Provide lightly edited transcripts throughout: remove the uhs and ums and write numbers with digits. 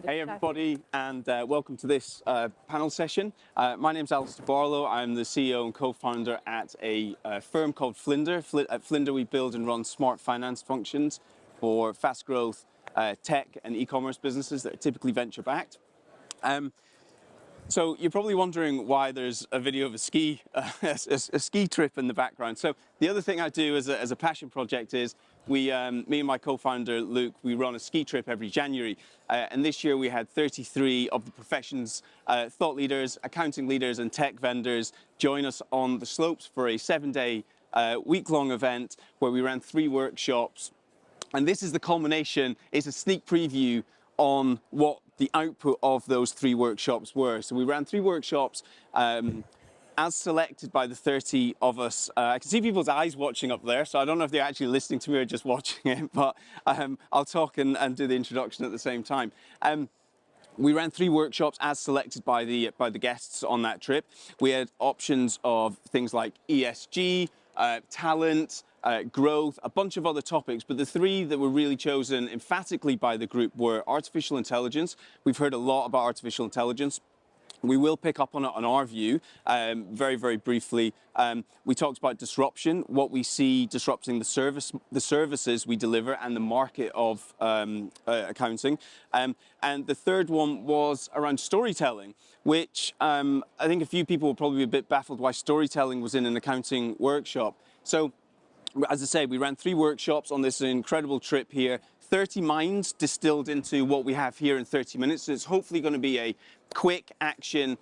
Hey everybody, and welcome to this panel session. My name's Alistair Barlow. I'm the CEO and co-founder at a firm called Flinder. At Flinder, we build and run smart finance functions for fast growth tech and e-commerce businesses that are typically venture-backed. So you're probably wondering why there's a video of a ski trip in the background. So the other thing I do as a passion project is me and my co-founder Luke, we run a ski trip every January. And this year we had 33 of the profession's thought leaders, accounting leaders and tech vendors join us on the slopes for a 7-day week-long event where we ran 3 workshops. And this is the culmination, it's a sneak preview on what the output of those 3 workshops were. So we ran 3 workshops as selected by the 30 of us. I can see people's eyes watching up there, so I don't know if they're actually listening to me or just watching it, but I'll talk and do the introduction at the same time. We ran 3 workshops as selected by the guests on that trip. We had options of things like ESG, talent, growth, a bunch of other topics, but the 3 that were really chosen emphatically by the group were artificial intelligence. We've heard a lot about artificial intelligence. We will pick up on it on our view very, very briefly. We talked about disruption, what we see disrupting the services we deliver and the market of accounting. And the third one was around storytelling, which I think a few people will probably be a bit baffled why storytelling was in an accounting workshop. So, as I say, we ran 3 workshops on this incredible trip here, 30 minds distilled into what we have here in 30 minutes. So it's hopefully going to be a quick action,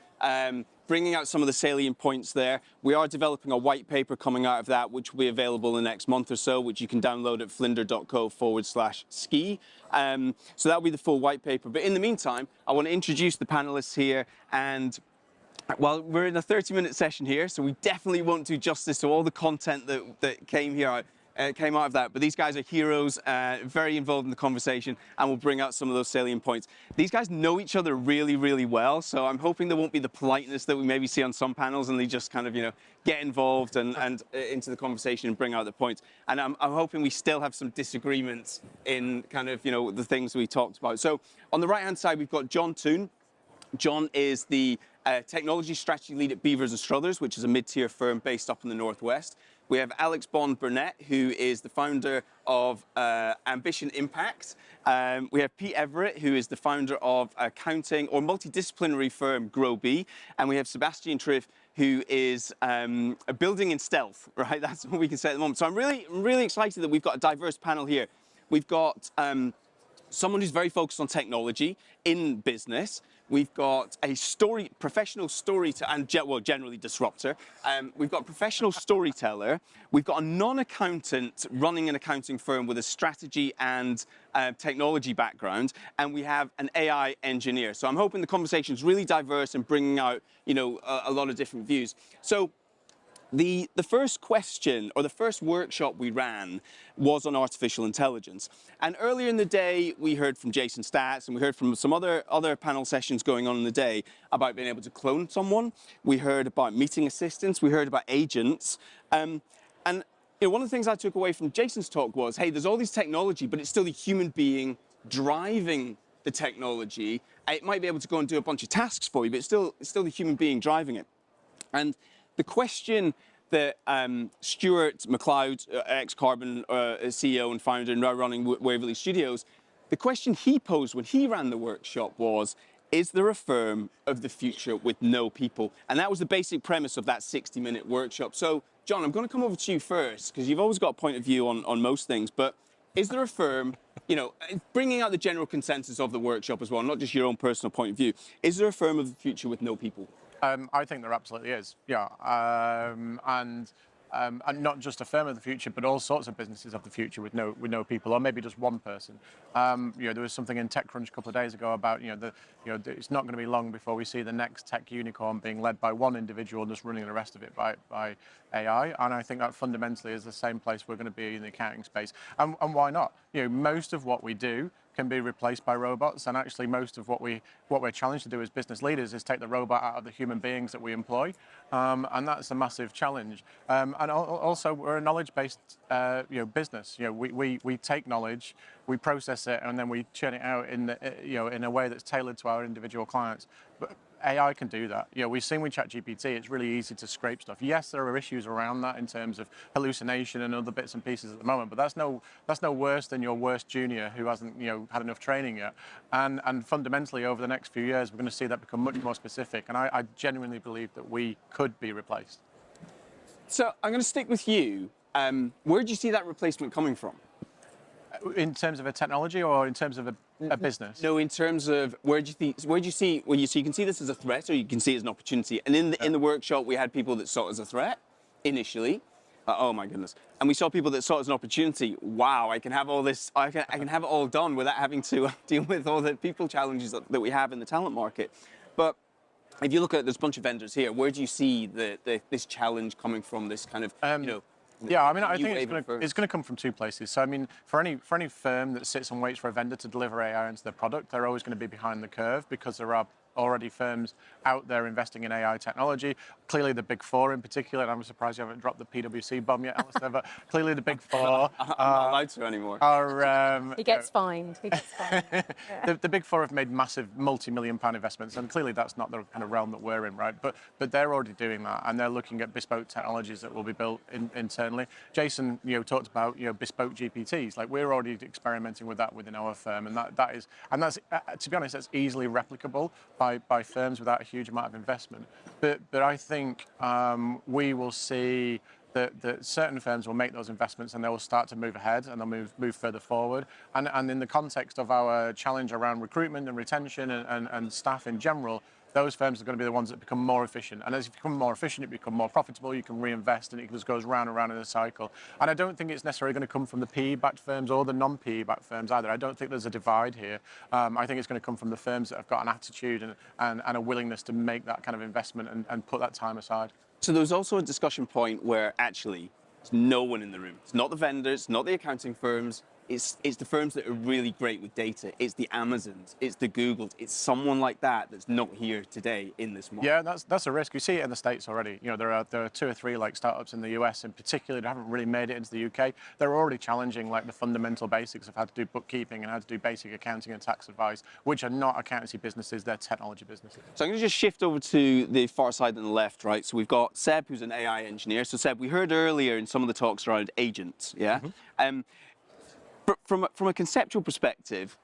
bringing out some of the salient points there. We are developing a white paper coming out of that, which will be available in the next month or so, which you can download at flinder.co/ski. So that'll be the full white paper. But in the meantime, I want to introduce the panelists here. And well, we're in a 30-minute session here, so we definitely won't do justice to all the content that came out of that. But these guys are heroes, very involved in the conversation, and will bring out some of those salient points. These guys know each other really, really well, so I'm hoping there won't be the politeness that we maybe see on some panels, and they just kind of, get involved and into the conversation and bring out the points. And I'm hoping we still have some disagreements in kind of, the things we talked about. So on the right-hand side, we've got John Toon. John is the technology strategy lead at Beavers and Struthers, which is a mid-tier firm based up in the Northwest. We have Alex Bond-Burnett, who is the founder of Ambition Impact. We have Pete Everett, who is the founder of accounting or multidisciplinary firm GrowBee. And we have Sebastian Triff, who is building in stealth, right? That's what we can say at the moment. So I'm really excited that we've got a diverse panel here. We've got someone who's very focused on technology in business. We've got a professional storyteller, and generally disruptor. We've got a professional storyteller. We've got a non-accountant running an accounting firm with a strategy and technology background, and we have an AI engineer. So I'm hoping the conversation is really diverse and bringing out, a lot of different views. So the first question, or the first workshop we ran, was on artificial intelligence. And earlier in the day, we heard from Jason Stats, and we heard from some other panel sessions going on in the day about being able to clone someone. We heard about meeting assistants. We heard about agents. And one of the things I took away from Jason's talk was, hey, there's all this technology, but it's still the human being driving the technology. It might be able to go and do a bunch of tasks for you, but it's still the human being driving it. And the question that Stuart McLeod, ex-Carbon CEO and founder, and now running Waverley Studios, the question he posed when he ran the workshop was, is there a firm of the future with no people? And that was the basic premise of that 60-minute workshop. So, John, I'm going to come over to you first, because you've always got a point of view on most things, but is there a firm, bringing out the general consensus of the workshop as well, not just your own personal point of view, is there a firm of the future with no people? I think there absolutely is, yeah, and not just a firm of the future, but all sorts of businesses of the future with no people, or maybe just one person. There was something in TechCrunch a couple of days ago about it's not going to be long before we see the next tech unicorn being led by one individual and just running the rest of it by AI. And I think that fundamentally is the same place we're going to be in the accounting space. And why not? Most of what we do can be replaced by robots, and actually most of what we're challenged to do as business leaders is take the robot out of the human beings that we employ, and that's a massive challenge. And also, we're a knowledge-based business. We take knowledge, we process it, and then we churn it out in a way that's tailored to our individual clients. But AI can do that. We've seen with ChatGPT, it's really easy to scrape stuff. Yes, there are issues around that in terms of hallucination and other bits and pieces at the moment, but that's no worse than your worst junior who hasn't had enough training yet. And fundamentally, over the next few years, we're going to see that become much more specific. And I genuinely believe that we could be replaced. So I'm going to stick with you. Where do you see that replacement coming from? In terms of a technology or in terms of a business? No, in terms of where do you see, well, you can see this as a threat or you can see it as an opportunity. And in the workshop, we had people that saw it as a threat initially. Oh my goodness. And we saw people that saw it as an opportunity. Wow, I can have all this, I can have it all done without having to deal with all the people challenges that we have in the talent market. But if you look at, there's a bunch of vendors here, where do you see this challenge coming from, this kind of, Yeah, I mean, I think it's going to come from two places. So, I mean, for any firm that sits and waits for a vendor to deliver AI into their product, they're always going to be behind the curve because there are already firms out there investing in AI technology. Clearly, the Big Four in particular, and I'm surprised you haven't dropped the PwC bomb yet, Alistair, but clearly the Big Four I'm not allowed to anymore. He gets fined. He gets fined. Yeah. The Big Four have made massive multi-million-pound investments, and clearly that's not the kind of realm that we're in, right? But they're already doing that, and they're looking at bespoke technologies that will be built internally. Jason, talked about bespoke GPTs. Like, we're already experimenting with that within our firm, and that's to be honest, that's easily replicable by firms without a huge amount of investment. But I think we will see that certain firms will make those investments and they will start to move ahead and they'll move further forward. And in the context of our challenge around recruitment and retention and staff in general, those firms are going to be the ones that become more efficient. And as you become more efficient, you become more profitable, you can reinvest, and it just goes round and round in a cycle. And I don't think it's necessarily going to come from the PE-backed firms or the non-PE-backed firms either. I don't think there's a divide here. I think it's going to come from the firms that have got an attitude and a willingness to make that kind of investment and put that time aside. So there's also a discussion point where actually there's no one in the room. It's not the vendors, not the accounting firms. It's the firms that are really great with data. It's the Amazons, it's the Googles, it's someone like that that's not here today in this market. Yeah, that's a risk. You see it in the States already. There are 2 or 3 like startups in the US in particular that haven't really made it into the UK. They're already challenging like the fundamental basics of how to do bookkeeping and how to do basic accounting and tax advice, which are not accountancy businesses, they're technology businesses. So I'm going to just shift over to the far side on the left, right? So we've got Seb, who's an AI engineer. So Seb, we heard earlier in some of the talks around agents, yeah? Mm-hmm. From a conceptual perspective,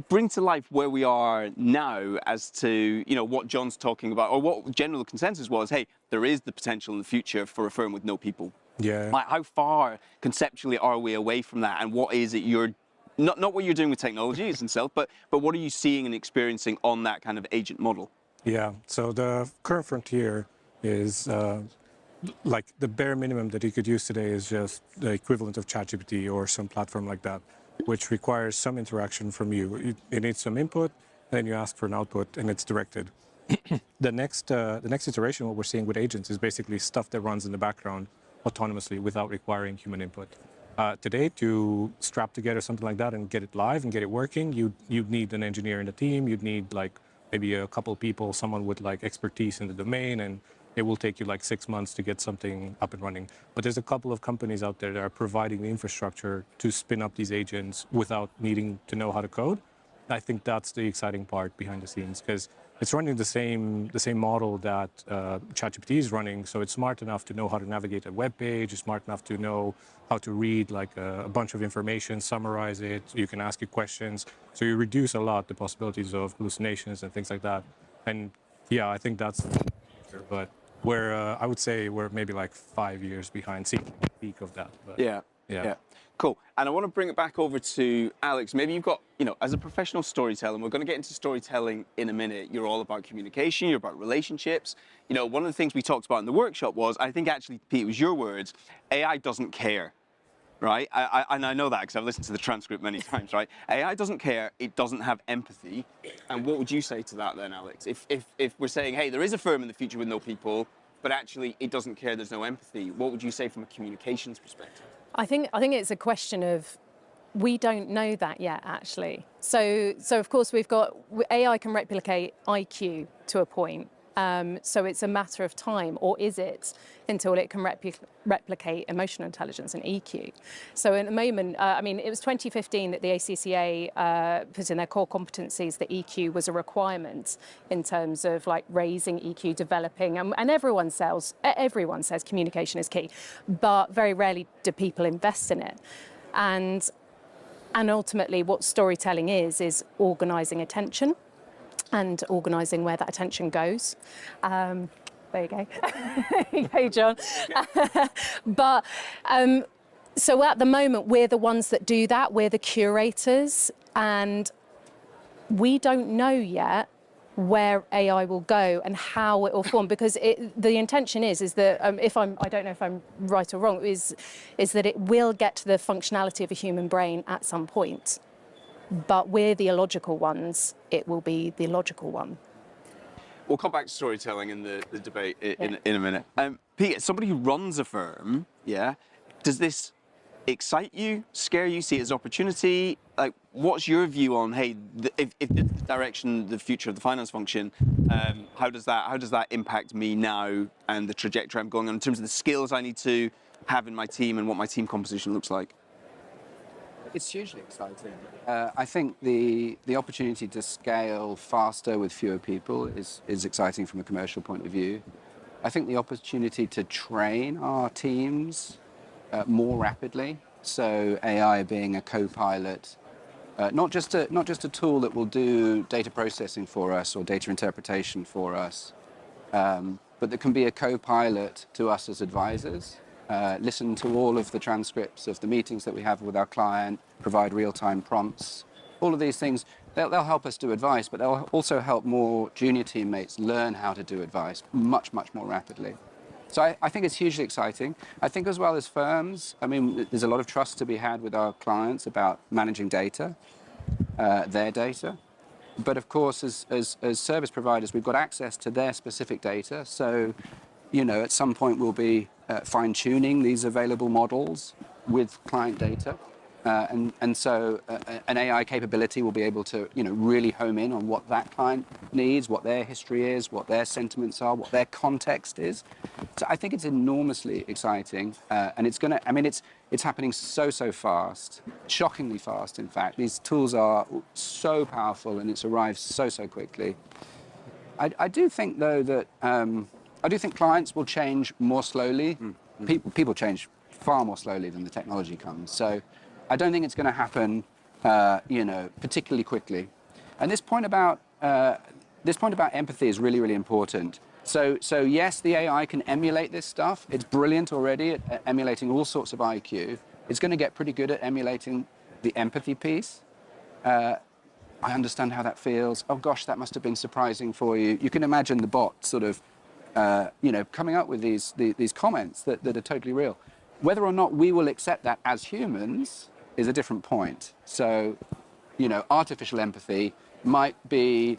bring to life where we are now as to, what John's talking about, or what general consensus was, hey, there is the potential in the future for a firm with no people. Yeah. Like, how far conceptually are we away from that, and what is it not what you're doing with technology itself, but what are you seeing and experiencing on that kind of agent model? Yeah, so the current frontier is like the bare minimum that you could use today is just the equivalent of ChatGPT or some platform like that, which requires some interaction from you. It needs some input, then you ask for an output, and it's directed. The next iteration, what we're seeing with agents, is basically stuff that runs in the background autonomously without requiring human input. Today, to strap together something like that and get it live and get it working, you'd need an engineer in the team. You'd need like maybe a couple of people, someone with like expertise in the domain, and it will take you like 6 months to get something up and running. But there's a couple of companies out there that are providing the infrastructure to spin up these agents without needing to know how to code. I think that's the exciting part behind the scenes, because it's running the same model that ChatGPT is running. So it's smart enough to know how to navigate a web page. It's smart enough to know how to read like a bunch of information, summarize it. You can ask it questions. So you reduce a lot the possibilities of hallucinations and things like that. And yeah, I think that's the future. But I would say we're maybe like 5 years behind seeing the peak of that. But yeah. Cool. And I want to bring it back over to Alex. Maybe you've got, as a professional storyteller, and we're going to get into storytelling in a minute. You're all about communication, you're about relationships. One of the things we talked about in the workshop was, I think actually, Pete, it was your words, AI doesn't care, right? And I know that because I've listened to the transcript many times, right? AI doesn't care, it doesn't have empathy. And what would you say to that then, Alex? If we're saying, hey, there is a firm in the future with no people, but actually it doesn't care, there's no empathy, what would you say from a communications perspective? I think it's a question of We don't know that yet, actually. So of course, AI can replicate IQ to a point. So it's a matter of time, or is it, until it can replicate emotional intelligence and EQ. So at the moment, it was 2015 that the ACCA put in their core competencies that EQ was a requirement in terms of like raising EQ, developing, and everyone says communication is key, but very rarely do people invest in it. And ultimately, what storytelling is organising attention and organising where that attention goes. There you go. There you go, John. But so at the moment, we're the ones that do that. We're the curators, and we don't know yet where AI will go and how it will form, because the intention is that I don't know if I'm right or wrong, is that it will get to the functionality of a human brain at some point, but we're the illogical ones. It will be the logical one. We'll come back to storytelling in the debate in a minute. Pete, as somebody who runs a firm, does this excite you, scare you, see it as opportunity? Like, what's your view on, hey, if the direction, the future of the finance function, how does that impact me now and the trajectory I'm going on in terms of the skills I need to have in my team and what my team composition looks like? It's hugely exciting. I think the opportunity to scale faster with fewer people is exciting from a commercial point of view. I think the opportunity to train our teams more rapidly, so AI being a co-pilot, not just a tool that will do data processing for us or data interpretation for us, but that can be a co-pilot to us as advisors. Listen to all of the transcripts of the meetings that we have with our client, provide real-time prompts. All of these things, they'll help us do advice, but they'll also help more junior teammates learn how to do advice much, much more rapidly. So I think it's hugely exciting. I think as well as firms, there's a lot of trust to be had with our clients about managing data, their data. But of course, as service providers, we've got access to their specific data. So, at some point we'll be fine-tuning these available models with client data. And so an AI capability will be able to, really home in on what that client needs, what their history is, what their sentiments are, what their context is. So I think it's enormously exciting, and it's happening so fast, shockingly fast. In fact, these tools are so powerful, and it's arrived so quickly. I do think though that I do think clients will change more slowly. People change far more slowly than the technology comes. So I don't think it's going to happen, particularly quickly. And this point about empathy is really important. So yes, the AI can emulate this stuff. It's brilliant already at emulating all sorts of IQ. It's going to get pretty good at emulating the empathy piece. I understand how that feels. Oh gosh, that must have been surprising for you. You can imagine the bot sort of, coming up with these comments that are totally real. Whether or not we will accept that as humans is a different point. So, artificial empathy might be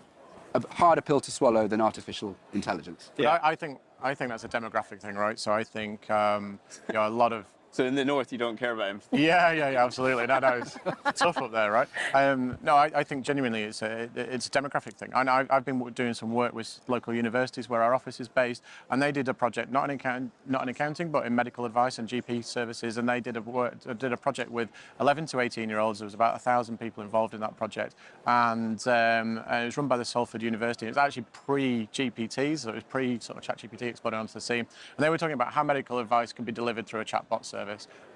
a harder pill to swallow than artificial intelligence. Yeah, I think that's a demographic thing, right? So I think a lot of. So in the north, you don't care about empathy? Yeah, absolutely. No, it's tough up there, right? No, I think genuinely it's a demographic thing. And I've been doing some work with local universities where our office is based, and they did a project, not in accounting, but in medical advice and GP services, and they did a project with 11 to 18-year-olds. There was about 1,000 people involved in that project, and it was run by the Salford University. It was actually pre-GPT, so it was pre-sort of ChatGPT exploding onto the scene, and they were talking about how medical advice can be delivered through a chatbot service.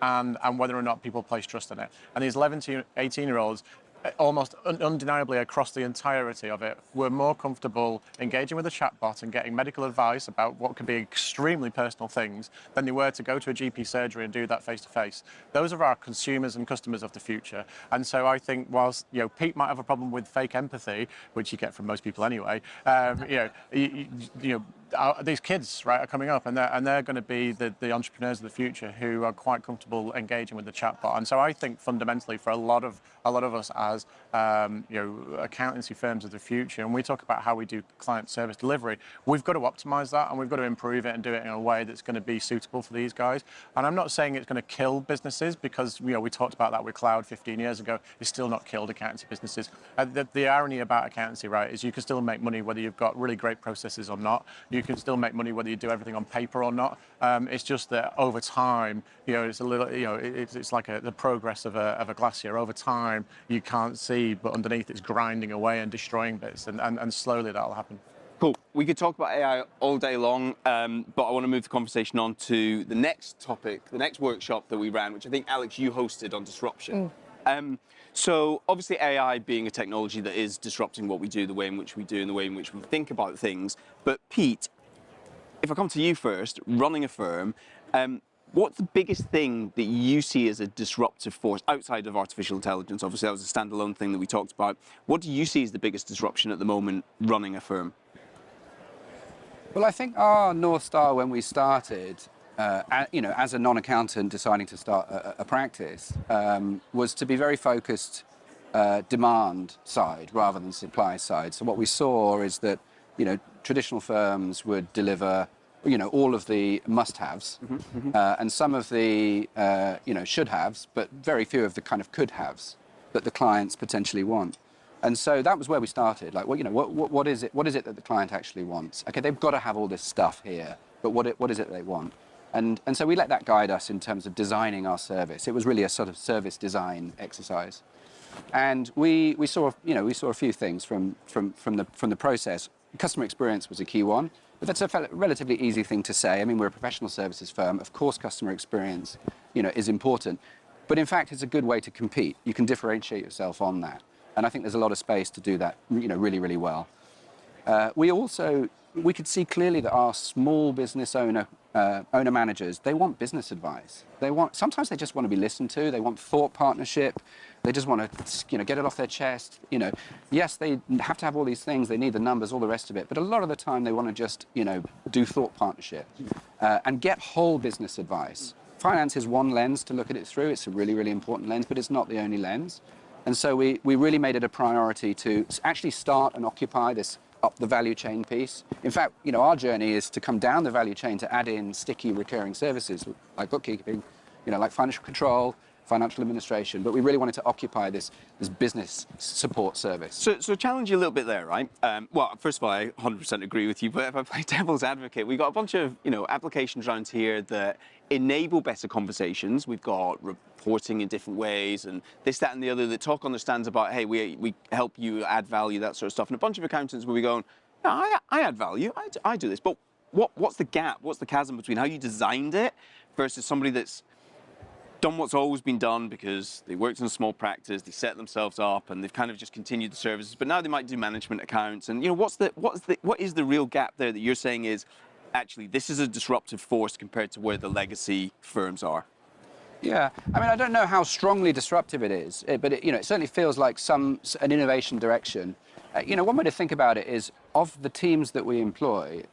And whether or not people place trust in it. And these 11 to 18-year-olds, almost undeniably across the entirety of it, were more comfortable engaging with a chatbot and getting medical advice about what could be extremely personal things than they were to go to a GP surgery and do that face-to-face. Those are our consumers and customers of the future. And so I think whilst Pete might have a problem with fake empathy, which you get from most people anyway, these kids, right, are coming up, and they're going to be the entrepreneurs of the future who are quite comfortable engaging with the chatbot. And so I think fundamentally for a lot of us as accountancy firms of the future, and we talk about how we do client service delivery, we've got to optimize that and we've got to improve it and do it in a way that's going to be suitable for these guys. And I'm not saying it's going to kill businesses, because we talked about that with cloud 15 years ago. It's still not killed accountancy businesses. The irony about accountancy, right, is you can still make money whether you've got really great processes or not. You can still make money whether you do everything on paper or not. It's just that over time, it's a little, it's like the progress of a glacier. Over time, you can't see, but underneath it's grinding away and destroying bits, and slowly that'll happen. Cool. We could talk about AI all day long, but I want to move the conversation on to the next topic, the next workshop that we ran, which I think, Alex, you hosted on disruption. So obviously AI being a technology that is disrupting what we do, the way in which we do and the way in which we think about things. But Pete, if I come to you first, running a firm, what's the biggest thing that you see as a disruptive force outside of artificial intelligence? Obviously that was a standalone thing that we talked about. What do you see as the biggest disruption at the moment running a firm? Well, I think our North Star when we started, as a non-accountant deciding to start a practice, was to be very focused demand side rather than supply side. So what we saw is that, traditional firms would deliver, all of the must-haves, and some of the, should-haves, but very few of the kind of could-haves that the clients potentially want. And so that was where we started. Like, what is it that the client actually wants? Okay, they've got to have all this stuff here, but what is it they want? And so we let that guide us in terms of designing our service. It was really a sort of service design exercise. And we saw a few things from the process. Customer experience was a key one, but that's a relatively easy thing to say. I mean, we're a professional services firm. Of course, customer experience, is important. But in fact, it's a good way to compete. You can differentiate yourself on that. And I think there's a lot of space to do that, really, really well. We could see clearly that our small business owner managers, they want business advice. Sometimes they just want to be listened to. They want thought partnership. They just want to, get it off their chest. Yes, they have to have all these things. They need the numbers, all the rest of it. But a lot of the time, they want to just, do thought partnership and get whole business advice. Finance is one lens to look at it through. It's a really, really important lens, but it's not the only lens. And so we really made it a priority to actually start and occupy this up the value chain piece. In fact, our journey is to come down the value chain to add in sticky recurring services like bookkeeping, like financial control, financial administration. But we really wanted to occupy this business support service. So challenge you a little bit there, right? Well, first of all, I 100% agree with you. But if I play devil's advocate, we've got a bunch of applications around here that enable better conversations. We've got reporting in different ways and this, that, and the other that Talk understands about, hey, we help you add value, that sort of stuff. And a bunch of accountants where we go, I add value, I do this. But what's the gap? What's the chasm between how you designed it versus somebody that's done what's always been done because they worked in a small practice, they set themselves up, and they've kind of just continued the services. But now they might do management accounts. And what is the real gap there that you're saying is actually this is a disruptive force compared to where the legacy firms are? Yeah, I mean, I don't know how strongly disruptive it is, but it certainly feels like an innovation direction. One way to think about it is, of the teams that we employ,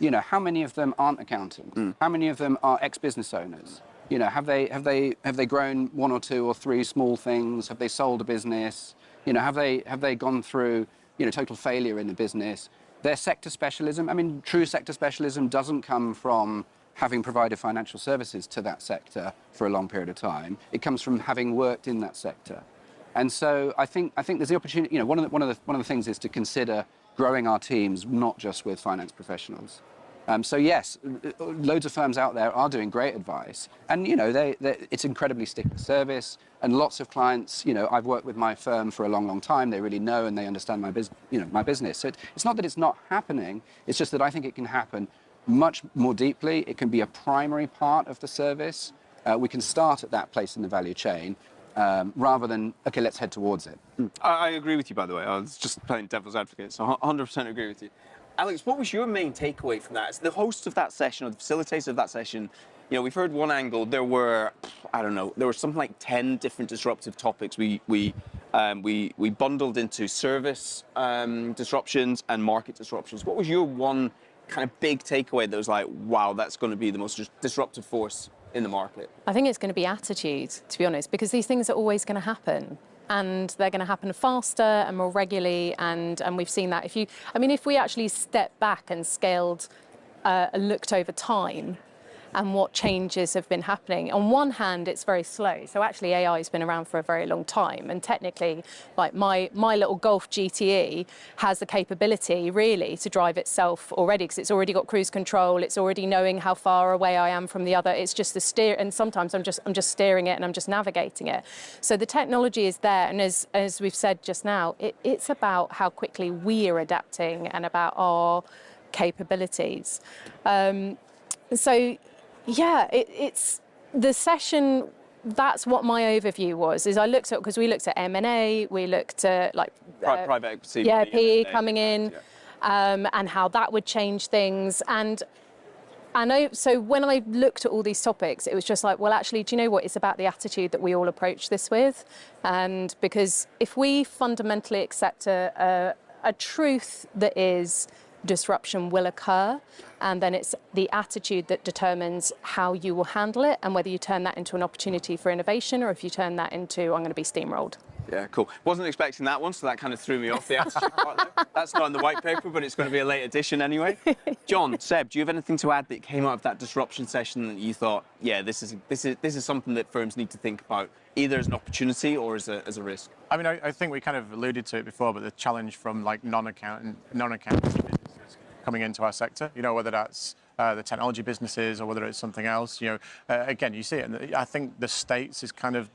how many of them aren't accountants? How many of them are ex-business owners? Have they grown one or two or three small things? Have they sold a business? Have they gone through total failure in the business? Their sector specialism, I mean, true sector specialism doesn't come from having provided financial services to that sector for a long period of time. It comes from having worked in that sector. And so I think there's the opportunity, one of the things is to consider growing our teams, not just with finance professionals. So yes, loads of firms out there are doing great advice, and it's incredibly sticky service, and lots of clients. I've worked with my firm for a long, long time. They really know and they understand my business. So it's not that it's not happening. It's just that I think it can happen much more deeply. It can be a primary part of the service. We can start at that place in the value chain, rather than okay, let's head towards it. I agree with you, by the way. I was just playing devil's advocate, so 100% agree with you. Alex, what was your main takeaway from that? As the host of that session, or the facilitator of that session, we've heard one angle. There were something like 10 different disruptive topics we bundled into service disruptions and market disruptions. What was your one kind of big takeaway that was like, wow, that's going to be the most disruptive force in the market? I think it's going to be attitude, to be honest, because these things are always going to happen. And they're going to happen faster and more regularly, and we've seen that. If we actually stepped back and scaled, looked over time, and what changes have been happening. On one hand, it's very slow. So actually, AI has been around for a very long time, and technically, like my little Golf GTE has the capability really to drive itself already, because it's already got cruise control. It's already knowing how far away I am from the other. It's just the steer, and sometimes I'm just steering it and I'm just navigating it. So the technology is there, and as we've said just now, it's about how quickly we are adapting and about our capabilities. Yeah, it's the session. That's what my overview was. Is I looked at, because we looked at M&A, we looked at Private equity. yeah, money, PE M&A, coming in, and how that would change things. And I know. So when I looked at all these topics, it was just like, well, actually, do you know what? It's about the attitude that we all approach this with, and because if we fundamentally accept a truth that is disruption will occur, and then it's the attitude that determines how you will handle it, and whether you turn that into an opportunity for innovation or if you turn that into, I'm going to be steamrolled. Yeah, cool. Wasn't expecting that one, so that kind of threw me off the attitude part there. That's not in the white paper, but it's going to be a late edition anyway. John, Seb, do you have anything to add that came out of that disruption session that you thought, yeah, this is something that firms need to think about, either as an opportunity or as a risk? I mean, I think we kind of alluded to it before, but the challenge from like non-accounting businesses coming into our sector, whether that's the technology businesses or whether it's something else, again, you see it. And I think the States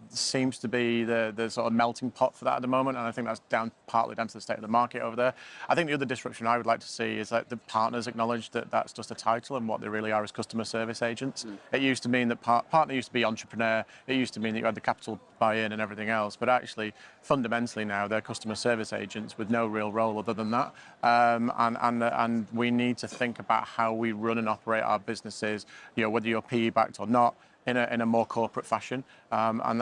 seems to be the sort of melting pot for that at the moment. And I think that's partly down to the state of the market over there. I think the other disruption I would like to see is that the partners acknowledge that that's just a title, and what they really are is customer service agents. It used to mean that partner used to be entrepreneur. It used to mean that you had the capital buy-in and everything else. But actually, fundamentally now, they're customer service agents with no real role other than that. And we need to think about how we run and operate our businesses, whether you're PE backed or not, in a more corporate fashion, and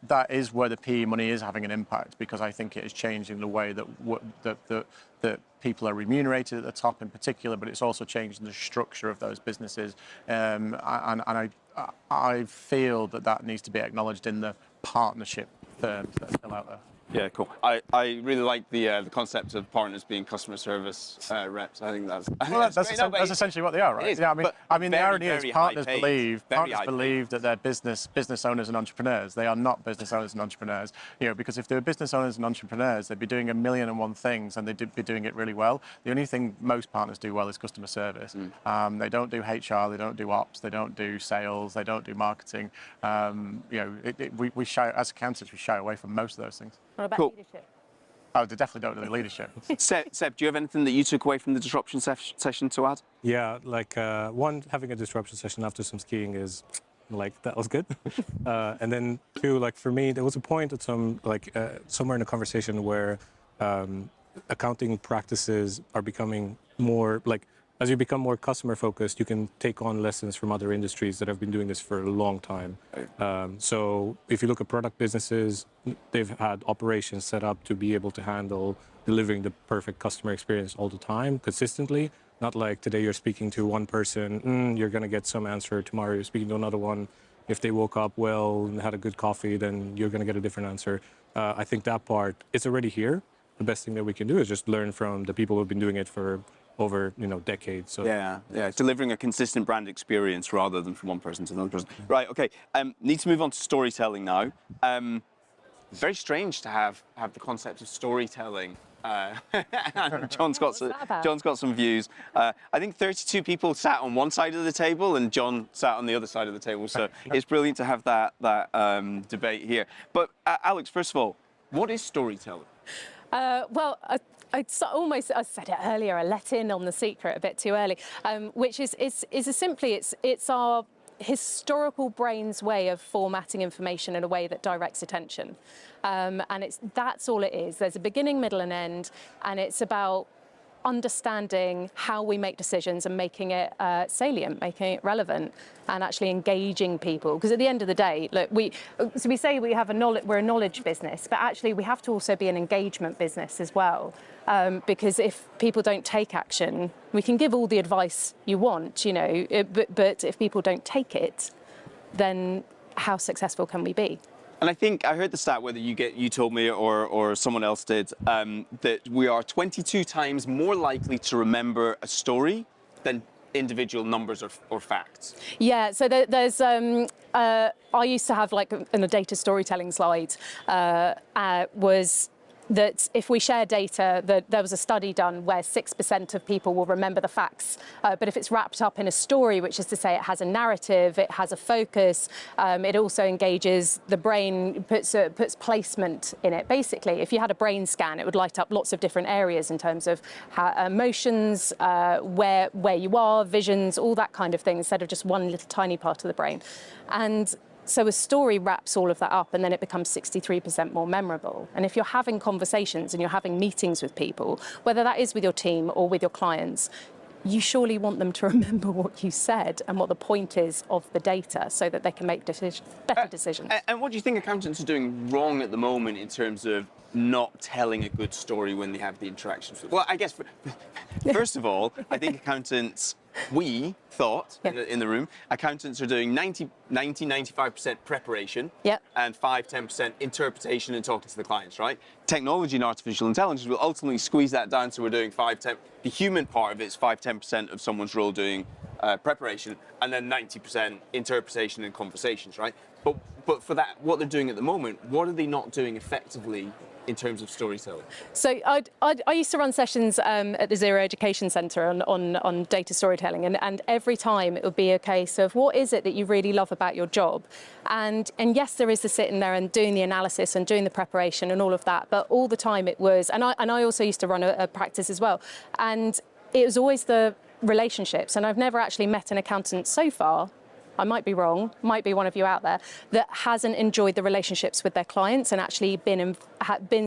that is where the PE money is having an impact, because I think it is changing the way that people are remunerated at the top in particular, but it's also changing the structure of those businesses, and I feel that needs to be acknowledged in the partnership firms that are still out there. Yeah, cool. I really like the concept of partners being customer service reps. I think that's that's essentially what they are, right? Yeah, I mean, the irony is partners believe that they're business owners and entrepreneurs. They are not business owners and entrepreneurs. Because if they were business owners and entrepreneurs, they'd be doing 1,000,001 things, and they'd be doing it really well. The only thing most partners do well is customer service. They don't do HR, they don't do ops, they don't do sales, they don't do marketing. We shy, as accountants, we shy away from most of those things. What about leadership? Oh, they definitely don't do leadership. Seb, do you have anything that you took away from the disruption session to add? Yeah, one, having a disruption session after some skiing is that was good. And then two, for me, there was a point at somewhere in the conversation where accounting practices are becoming more as you become more customer focused, you can take on lessons from other industries that have been doing this for a long time. So if you look at product businesses, they've had operations set up to be able to handle delivering the perfect customer experience all the time, consistently. Not like today you're speaking to one person, you're going to get some answer. Tomorrow you're speaking to another one. If they woke up well and had a good coffee, then you're going to get a different answer. I think that part, it's already here. The best thing that we can do is just learn from the people who've been doing it for over decades. So yeah, delivering a consistent brand experience rather than from one person to another person. Right, okay. Need to move on to storytelling now. Very strange to have the concept of storytelling. John's got some views. I think 32 people sat on one side of the table and John sat on the other side of the table. So it's brilliant to have that debate here. But Alex, first of all, what is storytelling? Well, I said it earlier. I let in on the secret a bit too early, which is simply it's our historical brain's way of formatting information in a way that directs attention, and that's all it is. There's a beginning, middle, and end, and it's about understanding how we make decisions and making it salient, making it relevant, and actually engaging people. Because at the end of the day, look, we say we have we're a knowledge business, but actually we have to also be an engagement business as well. Because if people don't take action, we can give all the advice you want, you know, but if people don't take it, then how successful can we be? And I think I heard the stat, whether you told me or someone else did, that we are 22 times more likely to remember a story than individual numbers or facts. Yeah, so there's, I used to have like in the data storytelling slide, was that if we share data, that there was a study done where 6% of people will remember the facts, but if it's wrapped up in a story, which is to say it has a narrative, it has a focus, it also engages the brain, puts placement in it. Basically, if you had a brain scan, it would light up lots of different areas in terms of how, emotions, where you are, visions, all that kind of thing, instead of just one little tiny part of the brain. And so a story wraps all of that up, and then it becomes 63% more memorable. And if you're having conversations and you're having meetings with people, whether that is with your team or with your clients, you surely want them to remember what you said and what the point is of the data so that they can make better decisions. And what do you think accountants are doing wrong at the moment in terms of not telling a good story when they have the interactions? Well, I guess, first of all, I think accountants, we thought in the room, accountants are doing 95% preparation and 5-10% interpretation and talking to the clients, right? Technology and artificial intelligence will ultimately squeeze that down, so we're doing 5-10. The human part of it is 5-10% of someone's role doing preparation, and then 90% interpretation and conversations, right? But for that, what they're doing at the moment, what are they not doing effectively in terms of storytelling? So I used to run sessions at the Zero Education Centre on data storytelling, and every time it would be a case of what is it that you really love about your job, and yes, there is the sitting there and doing the analysis and doing the preparation and all of that, but all the time it was, and I also used to run a practice as well, and it was always the relationships, and I've never actually met an accountant so far, I might be wrong, might be one of you out there, that hasn't enjoyed the relationships with their clients and actually been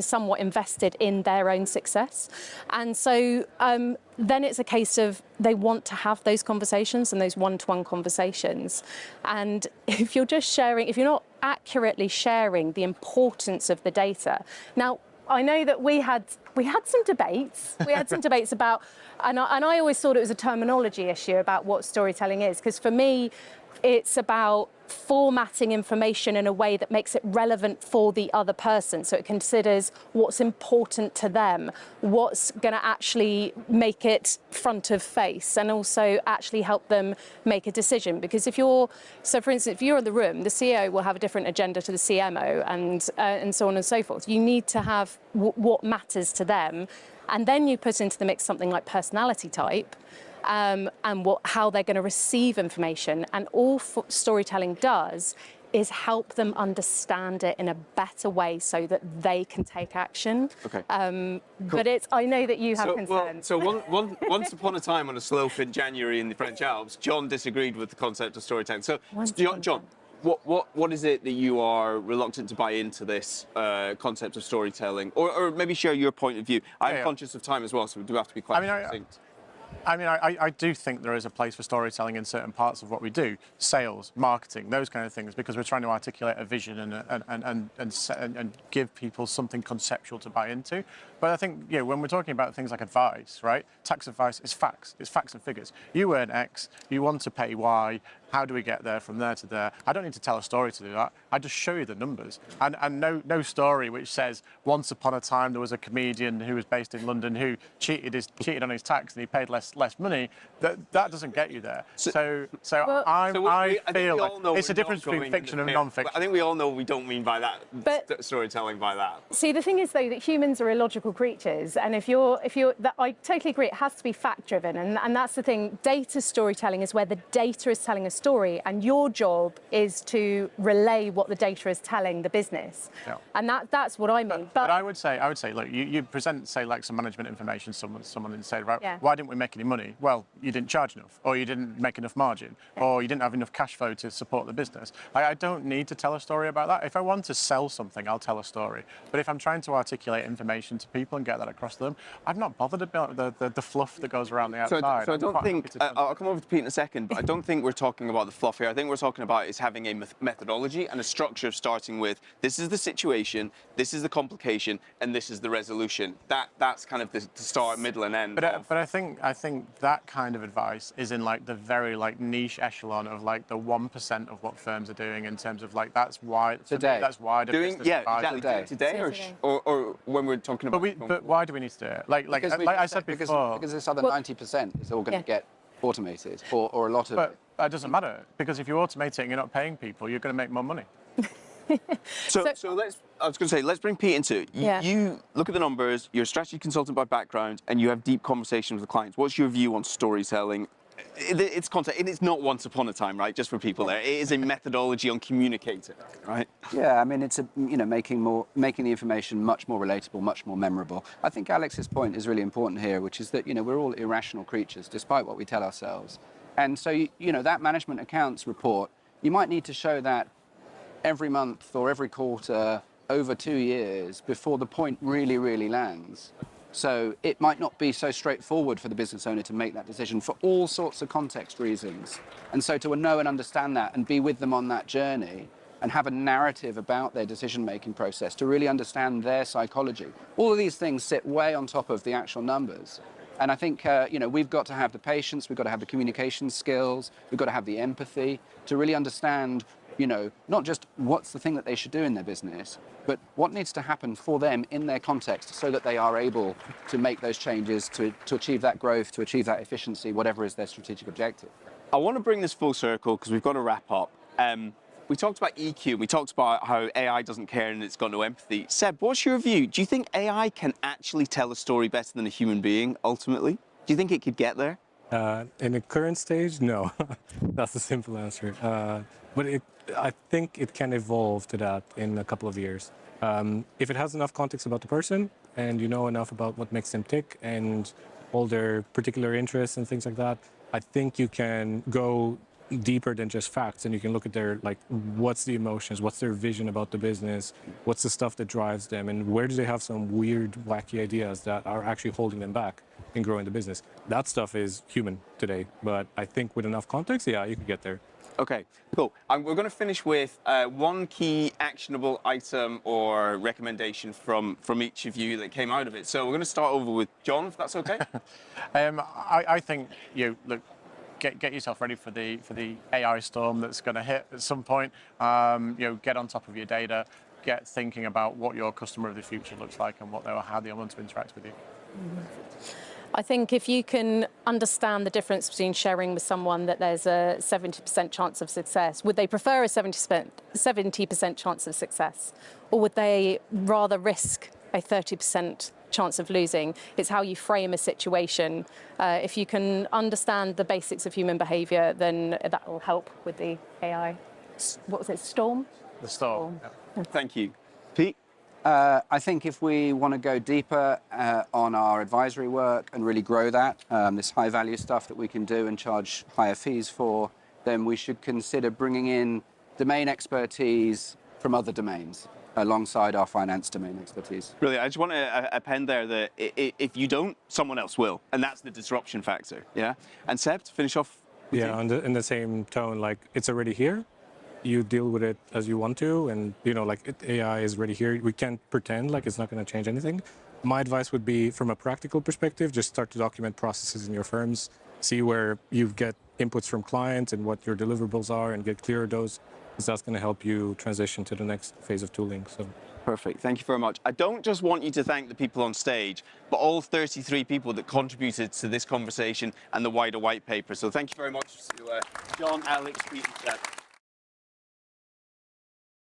somewhat invested in their own success. And so then it's a case of they want to have those conversations and those one-to-one conversations. And if you're just sharing, if you're not accurately sharing the importance of the data. Now, I know that we had some debates. We had some debates about, and I always thought it was a terminology issue about what storytelling is, because for me, it's about formatting information in a way that makes it relevant for the other person. So it considers what's important to them, what's going to actually make it front of face, and also actually help them make a decision. Because so for instance, if you're in the room, the CEO will have a different agenda to the CMO and so on and so forth. You need to have what matters to them. And then you put into the mix something like personality type, and how they're going to receive information. And all storytelling does is help them understand it in a better way so that they can take action. Okay. Cool. But I know that you have concerns. Once upon a time on a slope in January in the French Alps, John disagreed with the concept of storytelling. So, John, what is it that you are reluctant to buy into this concept of storytelling? Or maybe share your point of view. I'm conscious of time as well, so we do have to be quite succinct. I do think there is a place for storytelling in certain parts of what we do, sales, marketing, those kind of things, because we're trying to articulate a vision and give people something conceptual to buy into. But I think, when we're talking about things like advice, right? Tax advice is facts. It's facts and figures. You earn X, you want to pay Y. How do we get there from there to there? I don't need to tell a story to do that. I just show you the numbers. And no story which says once upon a time there was a comedian who was based in London who cheated on his tax and he paid less money. That doesn't get you there. I feel like it's a difference between fiction and non-fiction. I think we all know we don't mean by that storytelling by that. See, the thing is though that humans are illogical creatures, and I totally agree. It has to be fact-driven, and that's the thing. Data storytelling is where the data is telling a story, and your job is to relay what the data is telling the business. Yeah. And that's what I mean. But I would say, look, you present, say, like some management information, someone and say, right, Yeah. why didn't we make any money? Well, you didn't charge enough, or you didn't make enough margin, or you didn't have enough cash flow to support the business. I don't need to tell a story about that. If I want to sell something, I'll tell a story. But if I'm trying to articulate information to people and get that across to them, I'm not bothered about the fluff that goes around the outside. So I don't think, I'll come over to Pete in a second, but I don't think we're talking about the fluff here. I think we're talking about is having a methodology and a structure of starting with, this is the situation, this is the complication, and this is the resolution. That's kind of the start, middle, and end. But I think that kind of advice is in like the very like niche echelon of like the 1% of what firms are doing in terms of like that's why Today. That's why doing exactly today or when we're talking about. But why do we need to do it? Like I said before. Because this other 90% is all going to get automated, or a lot of. But that doesn't matter, because if you automate it and you're not paying people, you're going to make more money. So I was going to say, let's bring Pete into it. You look at the numbers, you're a strategy consultant by background, and you have deep conversations with clients. What's your view on storytelling? It's content, and it's not once upon a time, right? Just for people there, it is a methodology on communicating, right? Yeah, I mean, it's making the information much more relatable, much more memorable. I think Alex's point is really important here, which is that we're all irrational creatures, despite what we tell ourselves. And so that management accounts report, you might need to show that every month or every quarter over 2 years before the point really, really lands. So it might not be so straightforward for the business owner to make that decision for all sorts of context reasons. And so to know and understand that and be with them on that journey and have a narrative about their decision-making process to really understand their psychology. All of these things sit way on top of the actual numbers. And I think, we've got to have the patience, we've got to have the communication skills, we've got to have the empathy to really understand not just what's the thing that they should do in their business, but what needs to happen for them in their context so that they are able to make those changes to achieve that growth, to achieve that efficiency, whatever is their strategic objective. I want to bring this full circle because we've got to wrap up. We talked about EQ, we talked about how AI doesn't care and it's got no empathy. Seb, what's your view? Do you think AI can actually tell a story better than a human being, ultimately? Do you think it could get there? In the current stage, no. That's the simple answer. But I think it can evolve to that in a couple of years. If it has enough context about the person and you know enough about what makes them tick and all their particular interests and things like that, I think you can go deeper than just facts, and you can look at their, what's the emotions, what's their vision about the business, what's the stuff that drives them, and where do they have some weird, wacky ideas that are actually holding them back in growing the business. That stuff is human today, but I think with enough context, yeah, you could get there. Okay, cool. We're going to finish with one key actionable item or recommendation from each of you that came out of it. So we're going to start over with John, if that's okay. I think look. Get yourself ready for the AI storm that's going to hit at some point. Get on top of your data. Get thinking about what your customer of the future looks like and how they want to interact with you. I think if you can understand the difference between sharing with someone that there's a 70% chance of success, would they prefer a 70% chance of success, or would they rather risk a 30% chance of losing? It's how you frame a situation. If you can understand the basics of human behavior, then that will help with the AI. What was it, storm? The storm. Yeah. Thank you. Pete? I think if we want to go deeper on our advisory work and really grow that, this high-value stuff that we can do and charge higher fees for, then we should consider bringing in domain expertise from other domains alongside our finance domain expertise. Really, I just want to append there that if you don't, someone else will, and that's the disruption factor, yeah? And Seb, to finish off with you. In the same tone, it's already here. You deal with it as you want to, and AI is already here. We can't pretend like it's not going to change anything. My advice would be, from a practical perspective, just start to document processes in your firms, see where you get inputs from clients and what your deliverables are, and get clear of those, because that's going to help you transition to the next phase of tooling. So. Perfect. Thank you very much. I don't just want you to thank the people on stage, but all 33 people that contributed to this conversation and the wider white paper. So thank you very much to John, Alex, Pete, and Seb.